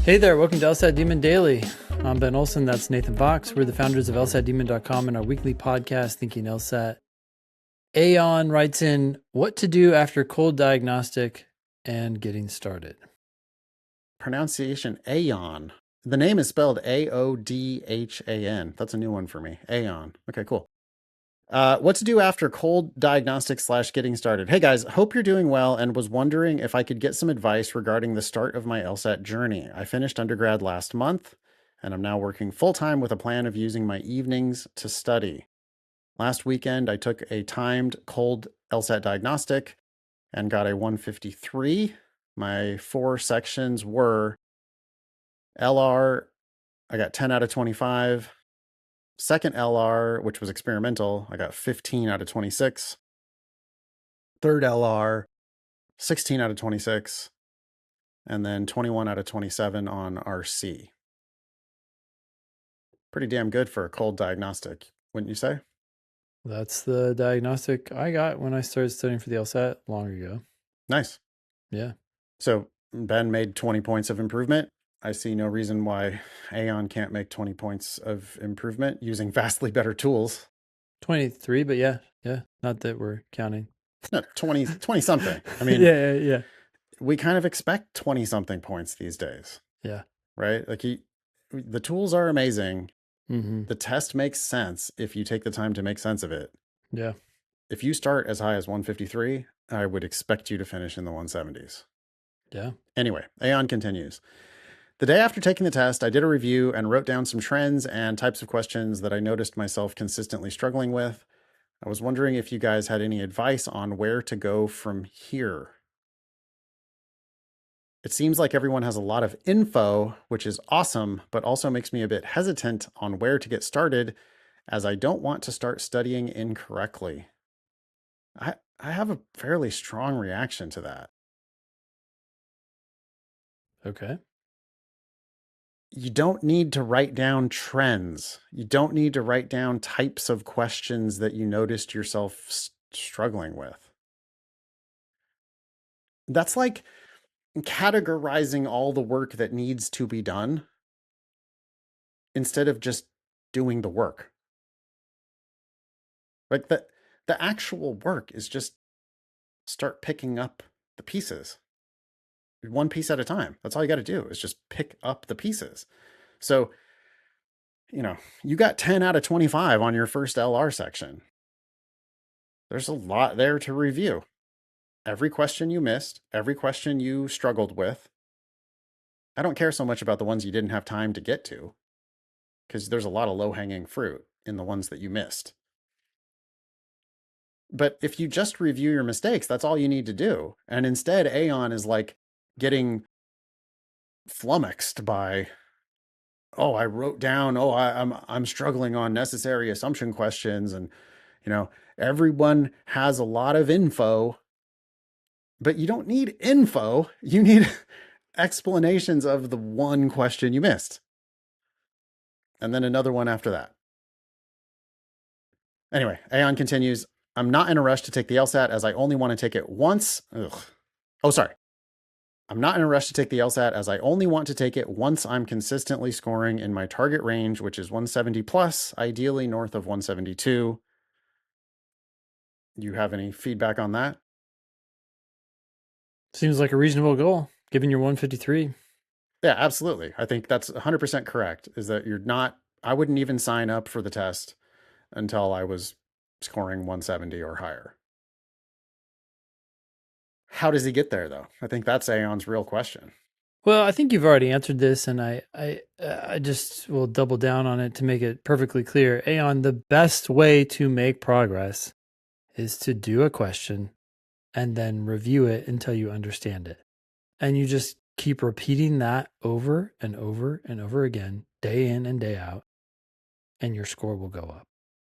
Hey there, welcome to LSAT Demon Daily. I'm Ben Olson, that's Nathan Fox. We're the founders of lsatdemon.com and our weekly podcast, Thinking LSAT. Aon writes in, what to do after cold diagnostic and getting started. Pronunciation Aon. The name is spelled A-O-D-H-A-N. That's a new one for me. Aon. Okay, cool. What to do after cold diagnostic / getting started. Hey guys, hope you're doing well and was wondering if I could get some advice regarding the start of my LSAT journey. I finished undergrad last month and I'm now working full-time with a plan of using my evenings to study. Last weekend, I took a timed cold LSAT diagnostic and got a 153. My 4 sections were LR, I got 10 out of 25. Second LR, which was experimental, I got 15 out of 26. Third LR, 16 out of 26. And then 21 out of 27 on RC. Pretty damn good for a cold diagnostic, wouldn't you say? That's the diagnostic I got when I started studying for the LSAT long ago. Nice. Yeah. So Ben made 20 points of improvement. I see no reason why Aon can't make 20 points of improvement using vastly better tools. 23, but yeah. Not that we're counting. No, 20 something. I mean, yeah. We kind of expect 20 something points these days. Yeah. Right? Like the tools are amazing. Mm-hmm. The test makes sense if you take the time to make sense of it. Yeah. If you start as high as 153, I would expect you to finish in the 170s. Yeah. Anyway, Aon continues. The day after taking the test, I did a review and wrote down some trends and types of questions that I noticed myself consistently struggling with. I was wondering if you guys had any advice on where to go from here. It seems like everyone has a lot of info, which is awesome, but also makes me a bit hesitant on where to get started, as I don't want to start studying incorrectly. I have a fairly strong reaction to that. Okay. You don't need to write down trends. You don't need to write down types of questions that you noticed yourself struggling with. That's like categorizing all the work that needs to be done instead of just doing the work. Like the actual work is just start picking up the pieces. One piece at a time. That's all you got to do is just pick up the pieces. So, you got 10 out of 25 on your first LR section. There's a lot there to review. Every question you missed, every question you struggled with. I don't care so much about the ones you didn't have time to get to, because there's a lot of low-hanging fruit in the ones that you missed. But if you just review your mistakes, that's all you need to do. And instead, Aon is like getting flummoxed by, I wrote down, I'm struggling on necessary assumption questions. And, everyone has a lot of info, but you don't need info. You need explanations of the one question you missed. And then another one after that. Anyway, Aon continues, I'm not in a rush to take the LSAT as I only want to take it once. I'm not in a rush to take the LSAT as I only want to take it once I'm consistently scoring in my target range, which is 170 plus, ideally north of 172. You have any feedback on that? Seems like a reasonable goal, given your 153. Yeah, absolutely. I think that's 100% correct, is that I wouldn't even sign up for the test until I was scoring 170 or higher. How does he get there, though? I think that's Aon's real question. Well, I think you've already answered this, and I just will double down on it to make it perfectly clear. Aon, the best way to make progress is to do a question and then review it until you understand it. And you just keep repeating that over and over and over again, day in and day out, and your score will go up.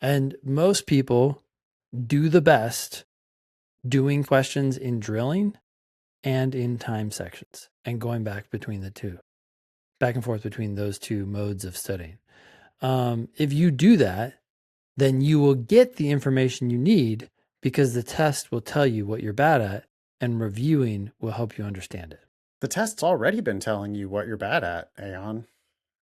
And most people do the best doing questions in drilling and in time sections and going back and forth between those two modes of studying. If you do that, then you will get the information you need because the test will tell you what you're bad at and reviewing will help you understand it. The test's already been telling you what you're bad at, Aeon.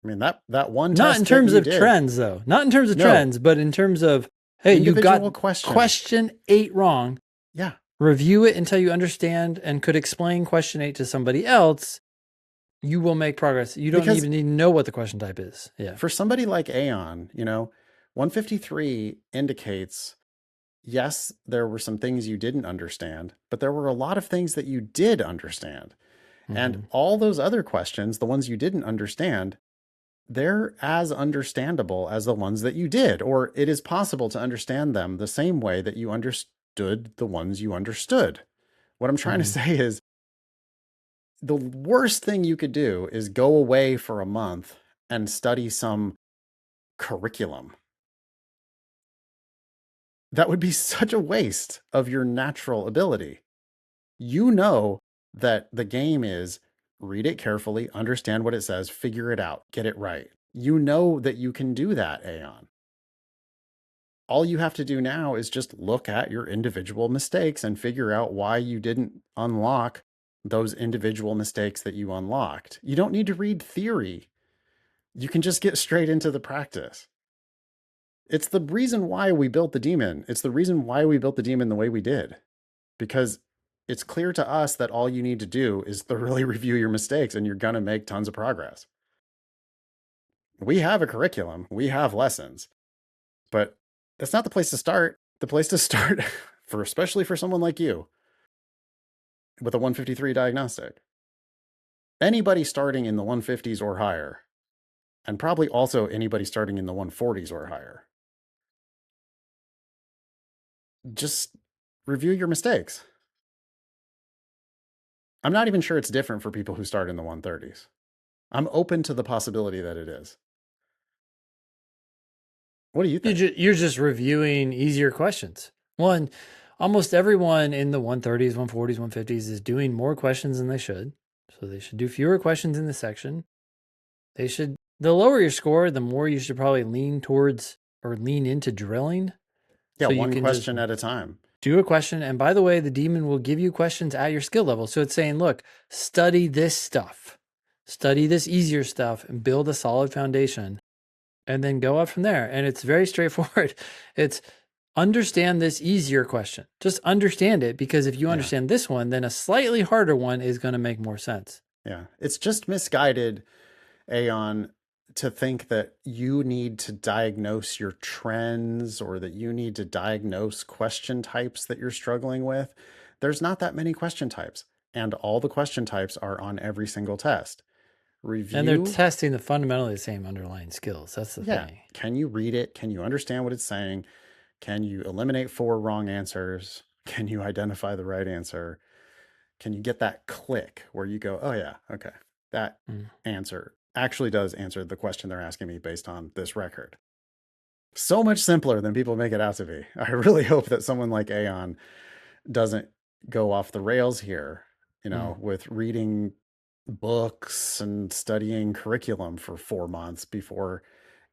I mean, that one Not in test that terms you of did. trends, though. Not in terms of No, trends, but in terms of, hey, you got individual question. question 8 wrong. Yeah. Review it until you understand and could explain question 8 to somebody else. You will make progress. You don't Because even need to know what the question type is. Yeah. for somebody like Aeon, 153 indicates, yes, there were some things you didn't understand, but there were a lot of things that you did understand. And all those other questions, the ones you didn't understand, they're as understandable as the ones that you did, or it is possible to understand them the same way that you understood the ones you understood. What I'm trying to say is the worst thing you could do is go away for a month and study some curriculum. That would be such a waste of your natural ability. You know that the game is read it carefully, understand what it says, figure it out, get it right. You know that you can do that, Aeon. All you have to do now is just look at your individual mistakes and figure out why you didn't unlock those individual mistakes that you unlocked. You don't need to read theory. You can just get straight into the practice. It's the reason why we built the daemon. It's the reason why we built the daemon the way we did. Because it's clear to us that all you need to do is thoroughly review your mistakes and you're going to make tons of progress. We have a curriculum, we have lessons, but that's not the place to start. The place to start, especially for someone like you, with a 153 diagnostic. Anybody starting in the 150s or higher, and probably also anybody starting in the 140s or higher, just review your mistakes. I'm not even sure it's different for people who start in the 130s. I'm open to the possibility that it is. What do you think? You're just reviewing easier questions. One, almost everyone in the 130s, 140s, 150s is doing more questions than they should. So they should do fewer questions in the section. The lower your score, the more you should probably lean towards or lean into drilling. Yeah, so you one can question just at a time. do a question. And by the way, the daemon will give you questions at your skill level. So it's saying, look, study this stuff, study this easier stuff, and build a solid foundation, and then go up from there. And it's very straightforward. It's understand this easier question. Just understand it, because if you understand this one, then a slightly harder one is going to make more sense. Yeah, it's just misguided, Aeon, to think that you need to diagnose your trends or that you need to diagnose question types that you're struggling with. There's not that many question types, and all the question types are on every single test. Review. And they're testing the fundamentally the same underlying skills. That's the thing. Can you read it? Can you understand what it's saying? Can you eliminate 4 wrong answers? Can you identify the right answer? Can you get that click where you go, oh yeah, okay, that answer actually does answer the question they're asking me based on this record. So much simpler than people make it out to be. I really hope that someone like Aeon doesn't go off the rails here, with reading books and studying curriculum for 4 months before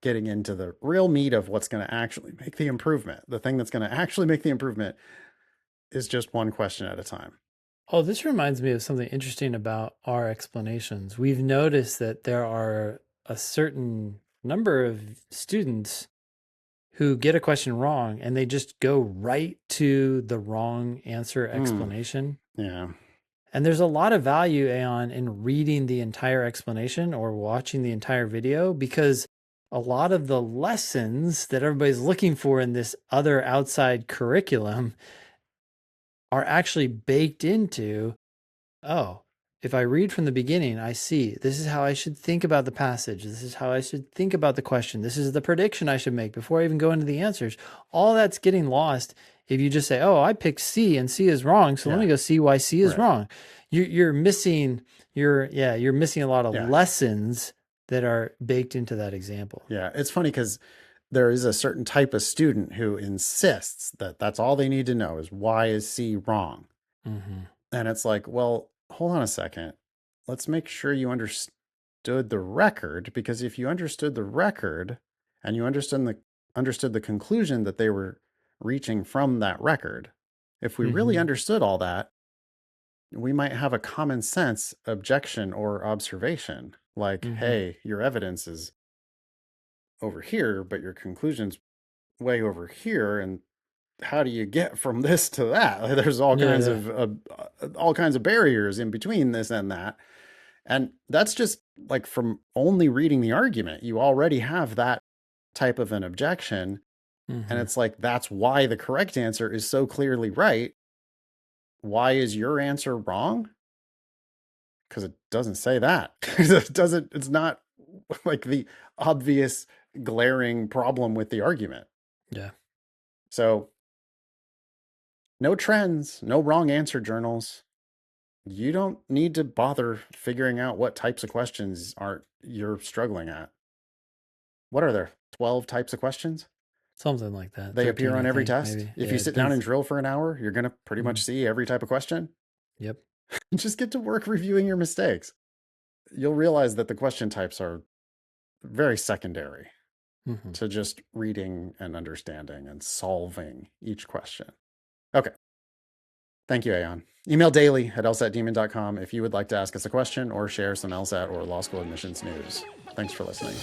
getting into the real meat of what's going to actually make the improvement. The thing that's going to actually make the improvement is just one question at a time. Oh, this reminds me of something interesting about our explanations. We've noticed that there are a certain number of students who get a question wrong and they just go right to the wrong answer explanation. Yeah. And there's a lot of value, Aeon, in reading the entire explanation or watching the entire video, because a lot of the lessons that everybody's looking for in this other outside curriculum are actually baked into, oh, if I read from the beginning, I see this is how I should think about the passage. This is how I should think about the question. This is the prediction I should make before I even go into the answers. All that's getting lost if you just say, oh, I picked C and C is wrong, so let me go see why C is wrong. You're missing missing a lot of lessons that are baked into that example. Yeah, it's funny because there is a certain type of student who insists that that's all they need to know is why is C wrong. And it's like, well, hold on a second. Let's make sure you understood the record, because if you understood the record and you understood the conclusion that they were reaching from that record, if we really understood all that, we might have a common sense objection or observation, like, hey, your evidence is over here, but your conclusion's way over here, and how do you get from this to that? There's all kinds of barriers in between this and that. And that's just like from only reading the argument, you already have that type of an objection. And it's like, that's why the correct answer is so clearly right. Why is your answer wrong? Because it doesn't say that. It's not like the obvious glaring problem with the argument. Yeah. So no trends, no wrong answer journals. You don't need to bother figuring out what types of questions you're struggling at. What are there? 12 types of questions? Something like that. They appear on every test. Maybe. If you sit down and drill for an hour, you're going to pretty much see every type of question. Yep. Just get to work reviewing your mistakes. You'll realize that the question types are very secondary to just reading and understanding and solving each question. Okay. Thank you, Aon. Email daily at lsatdemon.com if you would like to ask us a question or share some LSAT or law school admissions news. Thanks for listening.